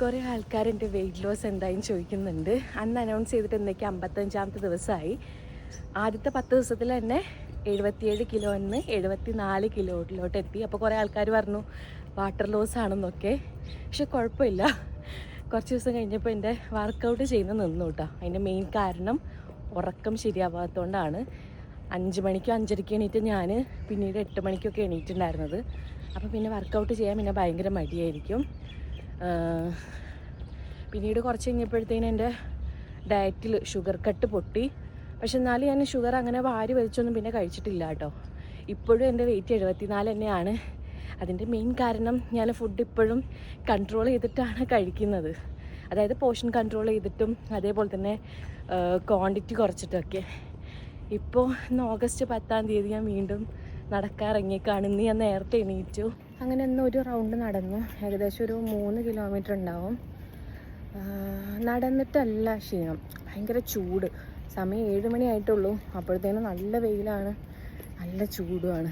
കുറേ ആൾക്കാർ എൻ്റെ വെയിറ്റ് ലോസ് എന്തായും ചോദിക്കുന്നുണ്ട്. അന്ന് അനൗൺസ് ചെയ്തിട്ട് ഇന്നേക്ക് 55ാമത്തെ ദിവസമായി. ആദ്യത്തെ 10 ദിവസത്തിൽ തന്നെ 77 കിലോ നിന്ന് 74 കിലോയിലോട്ട് എത്തി. അപ്പോൾ കുറേ ആൾക്കാർ പറഞ്ഞു വാട്ടർ ലോസ് ആണെന്നൊക്കെ. പക്ഷെ കുഴപ്പമില്ല. കുറച്ച് ദിവസം കഴിഞ്ഞപ്പോൾ എൻ്റെ വർക്കൗട്ട് ചെയ്യുന്നത് നിന്നു കേട്ടോ. അതിൻ്റെ മെയിൻ കാരണം ഉറക്കം ശരിയാവാത്തതുകൊണ്ടാണ്. 5 മണിക്കോ 5:30 എണീറ്റ് ഞാൻ പിന്നീട് 8 മണിക്കൊക്കെ എണീറ്റുണ്ടായിരുന്നത്. അപ്പോൾ പിന്നെ വർക്കൗട്ട് ചെയ്യാൻ പിന്നെ ഭയങ്കര മടിയായിരിക്കും. പിന്നീട് കുറച്ച് കഴിഞ്ഞപ്പോഴത്തേനും എൻ്റെ ഡയറ്റിൽ ഷുഗർ കട്ട് പൊട്ടി. പക്ഷെ എന്നാലും ഞാൻ ഷുഗർ അങ്ങനെ വാരി വലിച്ചൊന്നും പിന്നെ കഴിച്ചിട്ടില്ല കേട്ടോ. ഇപ്പോഴും എൻ്റെ വെയിറ്റ് 74 തന്നെയാണ്. അതിൻ്റെ മെയിൻ കാരണം ഞാൻ ഫുഡ് ഇപ്പോഴും കൺട്രോൾ ചെയ്തിട്ടാണ് കഴിക്കുന്നത്. അതായത് പോർഷൻ കൺട്രോൾ ചെയ്തിട്ടും അതേപോലെ തന്നെ ക്വാണ്ടിറ്റി കുറച്ചിട്ടൊക്കെ. ഇപ്പോൾ ഇന്ന് ഓഗസ്റ്റ് 10-ാം തീയതി ഞാൻ വീണ്ടും നടക്കാറിറങ്ങിയേക്കാണ്. ഇന്ന് ഞാൻ നേരത്തെ എണീറ്റു. അങ്ങനെ ഇന്ന് ഒരു റൗണ്ട് നടന്നു. ഏകദേശം ഒരു 3 കിലോമീറ്റർ ഉണ്ടാവും. നടന്നിട്ടല്ല ക്ഷീണം, ഭയങ്കര ചൂട്. സമയം 7 മണി ആയിട്ടുള്ളൂ. അപ്പോഴത്തേനും നല്ല വെയിലാണ്, നല്ല ചൂടുമാണ്.